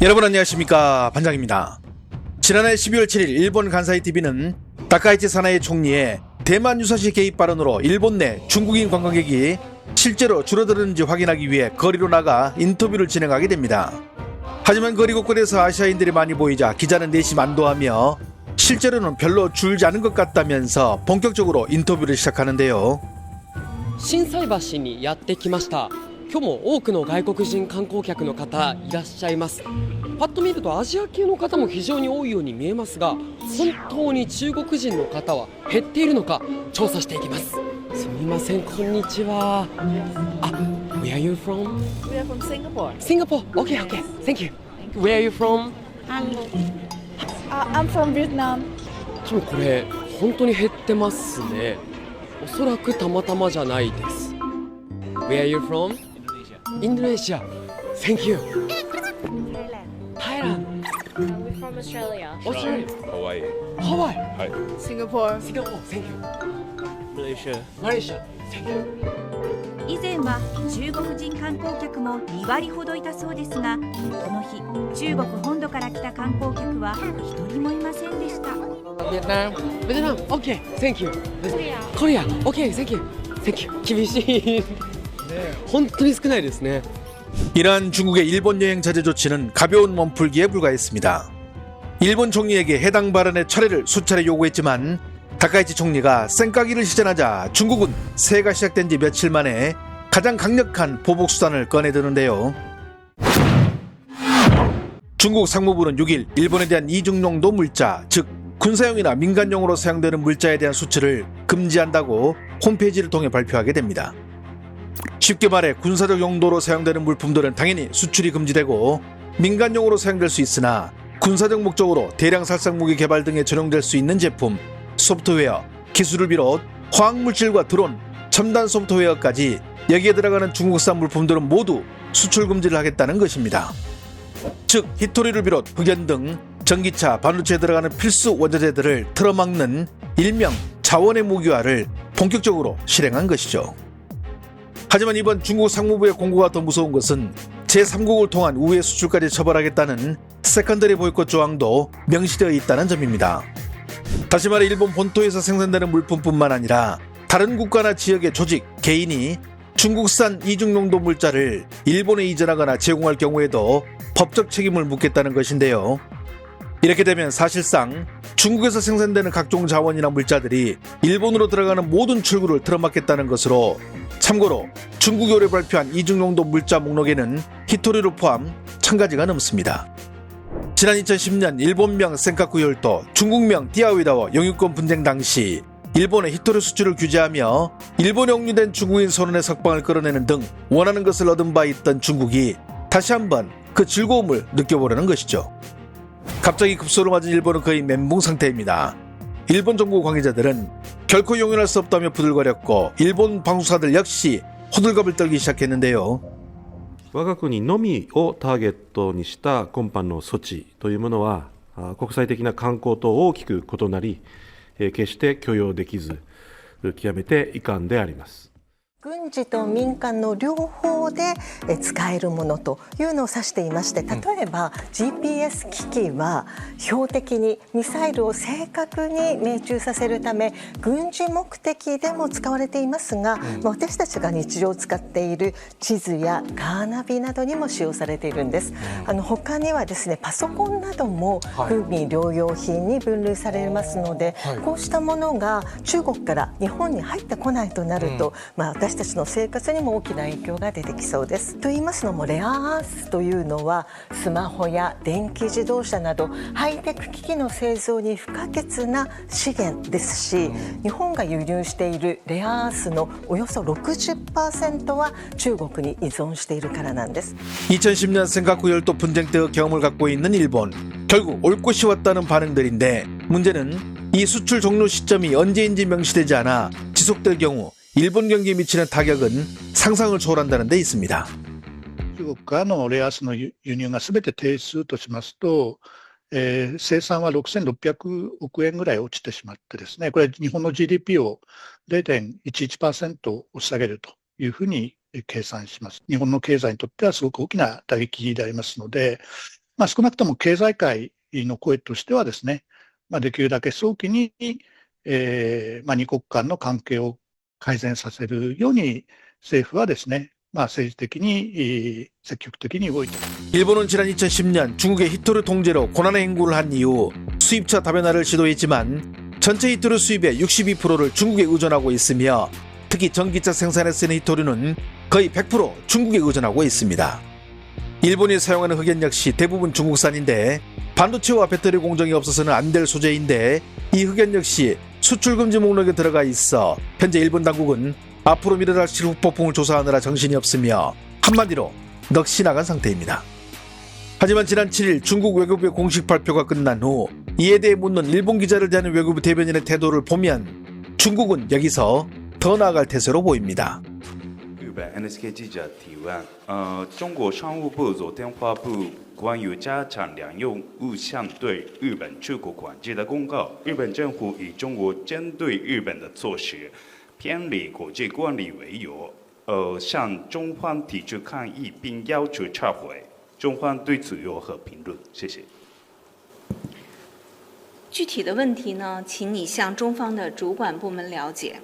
여러분 안녕하십니까, 반장입니다. 지난해 12월 7일 일본 간사이 TV는 다카이치 사나이 총리의 대만 유사시 개입 발언으로 일본 내 중국인 관광객이 실제로 줄어드는지 확인하기 위해 거리로 나가 인터뷰를 진행하게 됩니다. 하지만 거리 곳곳에서 아시아인들이 많이 보이자 기자는 내심 안도하며 실제로는 별로 줄지 않은 것 같다면서 본격적으로 인터뷰를 시작하는데요. 心斎橋にやってきました。今日も多くの外国人観光客の方いらっしゃいます。パッと見るとアジア系の方も非常に多いように見えますが、本当に中国人の方は減っているのか調査していきます。すみません、こんにちは。Where are you from? We are from Singapore. Singapore. Okay, okay. Thank you. Where are you from? I'm from Vietnam. 多分これ本当に減ってますね。おそらくたまたまじゃないです。Where are you from? Indonesia. Thank you. Thailand. We're from Australia. Australia. Hawaii. Hawaii. Singapore. Singapore. Thank you. Malaysia. Malaysia. Thank you. 以前は中国人観光客も2割ほどいたそうですが、この日中国本土から来た観光客は一人もいませんでした。 Vietnam. Vietnam. Okay. Thank you. Korea. Korea. Okay. Thank you. Thank you. 厳しい。本当に少ないですね。 이러한 중국의 일본 여행 자제 조치는 가벼운 몸풀기에 불과했습니다. 일본 총리에게 해당 발언의 철회를 수차례 요구했지만 다카이치 총리가 쌩까기를 시전하자 중국은 새해가 시작된 지 며칠 만에 가장 강력한 보복수단을 꺼내드는데요. 중국 상무부는 6일 일본에 대한 이중용도 물자, 즉 군사용이나 민간용으로 사용되는 물자에 대한 수출을 금지한다고 홈페이지를 통해 발표하게 됩니다. 쉽게 말해 군사적 용도로 사용되는 물품들은 당연히 수출이 금지되고 민간용으로 사용될 수 있으나 군사적 목적으로 대량 살상무기 개발 등에 전용될 수 있는 제품, 소프트웨어, 기술을 비롯 화학물질과 드론, 첨단 소프트웨어까지 여기에 들어가는 중국산 물품들은 모두 수출 금지를 하겠다는 것입니다. 즉 히토리를 비롯 흑연 등 전기차, 반도체에 들어가는 필수 원자재들을 틀어막는 일명 자원의 무기화를 본격적으로 실행한 것이죠. 하지만 이번 중국 상무부의 공고가 더 무서운 것은 제3국을 통한 우회 수출까지 처벌하겠다는 세컨더리 보이콧 조항도 명시되어 있다는 점입니다. 다시 말해 일본 본토에서 생산되는 물품뿐만 아니라 다른 국가나 지역의 조직, 개인이 중국산 이중용도 물자를 일본에 이전하거나 제공할 경우에도 법적 책임을 묻겠다는 것인데요. 이렇게 되면 사실상 중국에서 생산되는 각종 자원이나 물자들이 일본으로 들어가는 모든 출구를 틀어막겠다는 것으로, 참고로 중국이 올해 발표한 이중용도 물자 목록에는 히토리를 포함 1000가지가 넘습니다. 지난 2010년 일본명 센카쿠 열도, 중국명 띠아위다워 영유권 분쟁 당시 일본의 히토리 수출을 규제하며 일본에 억류된 중국인 선원의 석방을 끌어내는 등 원하는 것을 얻은 바 있던 중국이 다시 한번 그 즐거움을 느껴보려는 것이죠. 갑자기 급소를 맞은 일본은 거의 멘붕 상태입니다. 일본 정부 관계자들은 결코 용인할 수 없다며 부들거렸고 일본 방송사들 역시 호들갑을 떨기 시작했는데요. 我が国のみをターゲットにした今般の措置というものは国際的な慣行と大きく異なり、決して許容できず極めて遺憾であります。 軍事と民間の両方で使えるものというのを指していまして、例えば GPS 機器は標的にミサイルを正確に命中させるため軍事目的でも使われていますが、私たちが日常使っている地図やカーナビなどにも使用されているんです。他にはですね、パソコンなども軍備療養品に分類されますので、こうしたものが中国から日本に入ってこないとなると、私たちの生活にも大きな影響が出てきそうです。と言いますのも、レアアースというのはスマホや電気自動車などハイテク機器の製造に不可欠な資源ですし、日本が輸入しているレアアースのおよそ 60% は中国に依存しているからなんです。 2010년 센카쿠 열도 분쟁 때의 경험을 갖고 있는 일본, 결국 올 것이 왔다는 반응들인데, 문제는 이 수출 종료 시점이 언제인지 명시되지 않아 지속될 경우 일본 경기에 미치는 타격은 상상을 초월한다는 데 있습니다. 中国からのレアアースの輸入がすべて停止するとしますと、生産は6600億円ぐらい落ちてしまってですね、これは日本の GDP を 0.11% 押し下げるというふうに計算します。日本の経済にとってはすごく大きな打撃でありますので、少なくとも経済界の声としてはですね、できるだけ早期に、二国間の関係を改善させるように政府はですね、政治的に積極的に動いている。 일본은 지난 2010년 중국의 히토류 통제로 고난의 행구를 한 이후 수입차 다변화를 시도했지만 전체 히토류 수입의 62%를 중국에 의존하고 있으며 특히 전기차 생산에 쓰는 히토류는 거의 100% 중국에 의존하고 있습니다. 일본이 사용하는 흑연 역시 대부분 중국산인데 반도체와 배터리 공정이 없어서는 안 될 소재인데 이 흑연 역시 수출 금지 목록에 들어가 있어 현재 일본 당국은 앞으로 미래할 실후 폭풍을 조사하느라 정신이 없으며 한마디로 넋이 나간 상태입니다. 하지만 지난 7일 중국 외교부의 공식 발표가 끝난 후 이에 대해 묻는 일본 기자를 대하는 외교부 대변인의 태도를 보면 중국은 여기서 더 나아갈 태세로 보입니다. 日本 NSK 记者提问：中国商务部昨天发布关于加强两用物项对日本出口管制的公告，日本政府以中国针对日本的措施偏离国际惯例为由，向中方提出抗议，并要求撤回。中方对此有何评论？谢谢。具体的问题呢，请你向中方的主管部门了解。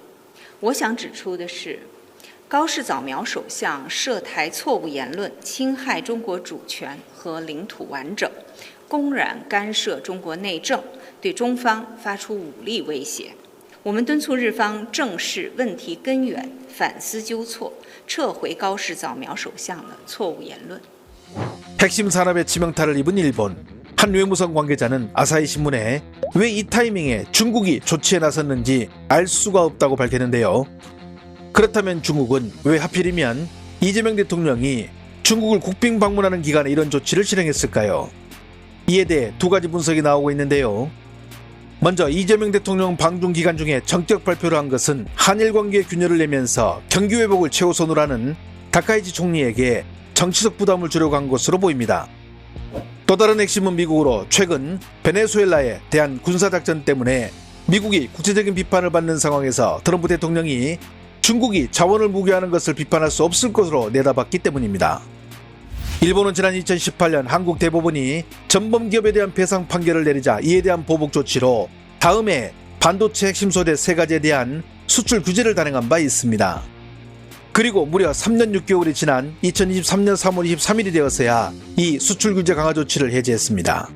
我想指出的是，高市早苗首相涉台错误言论，侵害中国主权和领土完整，公然干涉中国内政，对中方发出武力威胁。我们敦促日方正视问题根源，反思纠错，撤回高市早苗首相的错误言论。 핵심 산업의 치명타를 입은 일본. 한 외무성 관계자는 아사히 신문에 왜 이 타이밍에 중국이 조치에 나섰는지 알 수가 없다고 밝혔는데요. 그렇다면 중국은 왜 하필이면 이재명 대통령이 중국을 국빈 방문하는 기간에 이런 조치를 실행했을까요? 이에 대해 두 가지 분석이 나오고 있는데요. 먼저 이재명 대통령 방중 기간 중에 전격 발표를 한 것은 한일 관계에 균열을 내면서 경기 회복을 최우선으로 하는 다카이치 총리에게 정치적 부담을 주려고 한 것으로 보입니다. 또 다른 핵심은 미국으로 최근 베네수엘라에 대한 군사작전 때문에 미국이 국제적인 비판을 받는 상황에서 트럼프 대통령이 중국이 자원을 무기화하는 것을 비판할 수 없을 것으로 내다봤기 때문입니다. 일본은 지난 2018년 한국 대법원이 전범 기업에 대한 배상 판결을 내리자 이에 대한 보복 조치로 다음해 반도체 핵심 소재 3가지에 대한 수출 규제를 단행한 바 있습니다. 그리고 무려 3년 6개월이 지난 2023년 3월 23일이 되어서야 이 수출 규제 강화 조치를 해제했습니다.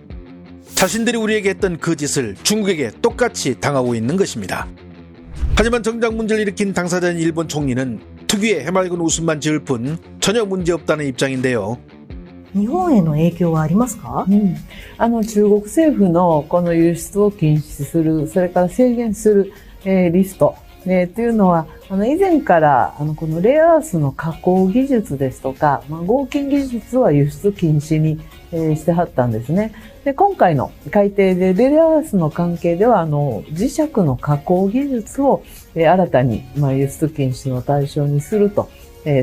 자신들이 우리에게 했던 그 짓을 중국에게 똑같이 당하고 있는 것입니다. 하지만 정작 문제를 일으킨 당사자인 일본 총리는 특유의 해맑은 웃음만 지을 뿐 전혀 문제없다는 입장인데요. 日本への影響はありますか？中国政府のこの輸出を禁止する、それから制限する、リスト、というのは以前からこのレアアースの加工技術ですとか、合金技術は輸出禁止に、してはったんですね。で、今回の改定でレアアースの関係では磁石の加工技術を、新たに、輸出禁止の対象にすると、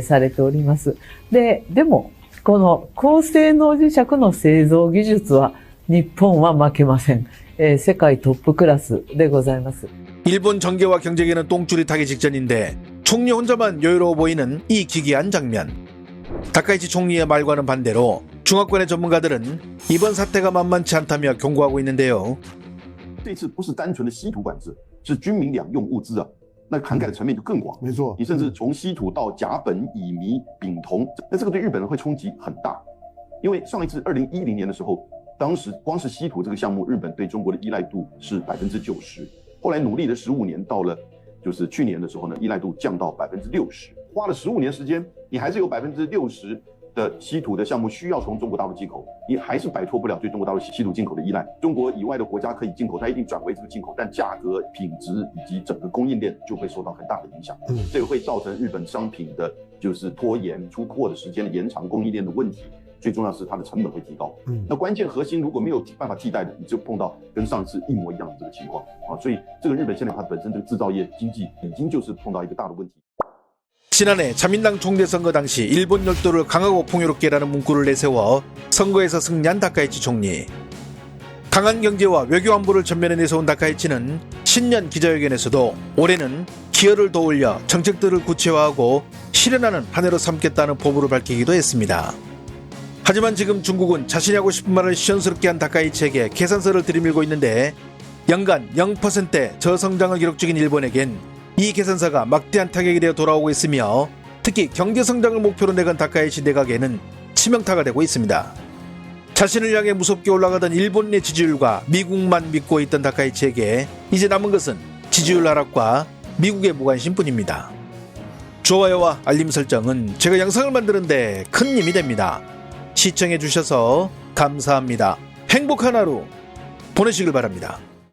されております。でもこの高性能磁石の製造技術は日本は負けません。世界トップクラスでございます。 일본 정계와 경제계는 똥줄이 타기 직전인데 총리 혼자만 여유로워 보이는 이 기괴한 장면. 다카이치 총리의 말과는 반대로 중화권의 전문가들은 이번 사태가 만만치 않다며 경고하고 있는데요. 这次不是单纯的稀土管制，是军民两用物资啊，那涵盖的层面就更广。没错，你甚至从稀土到甲苯、乙醚、丙酮，那这个对日本人会冲击很大。因为上一次2010年的时候，当时光是稀土这个项目，日本对中国的依赖度是90%。 后来努力了15年，到了就是去年的时候呢，依赖度降到60%，花了15年时间，你还是有60%的稀土的项目需要从中国大陆进口，你还是摆脱不了对中国大陆稀土进口的依赖。中国以外的国家可以进口，它一定转为这个进口，但价格、品质以及整个供应链就会受到很大的影响。这个会造成日本商品的就是拖延出货的时间的延长，供应链的问题。 最重要是它的成本会提高，那关键核心如果没有办法替代的，你就碰到跟上次一模一样的这个情况啊，所以这个日本现在它本身这个制造业经济已经就是碰到一个大的问题。 지난해 자민당 총대 선거 당시 일본 열도를 강하고 풍요롭게라는 문구를 내세워 선거에서 승리한 다카이치 총리. 강한 경제와 외교 안보를 전면에 내세운 다카이치는 신년 기자회견에서도 올해는 기여를 더 올려 정책들을 구체화하고 실현하는 한 해로 삼겠다는 포부를 밝히기도 했습니다. 하지만 지금 중국은 자신이 하고 싶은 말을 시원스럽게 한 다카이치에게 계산서를 들이밀고 있는데 연간 0%의 저성장을 기록 중인 일본에겐 이 계산서가 막대한 타격이 되어 돌아오고 있으며 특히 경제성장을 목표로 내건 다카이치 내각에는 치명타가 되고 있습니다. 자신을 향해 무섭게 올라가던 일본 내 지지율과 미국만 믿고 있던 다카이치에게 이제 남은 것은 지지율 하락과 미국의 무관심뿐입니다. 좋아요와 알림 설정은 제가 영상을 만드는데 큰 힘이 됩니다. 시청해 주셔서 감사합니다. 행복한 하루 보내시길 바랍니다.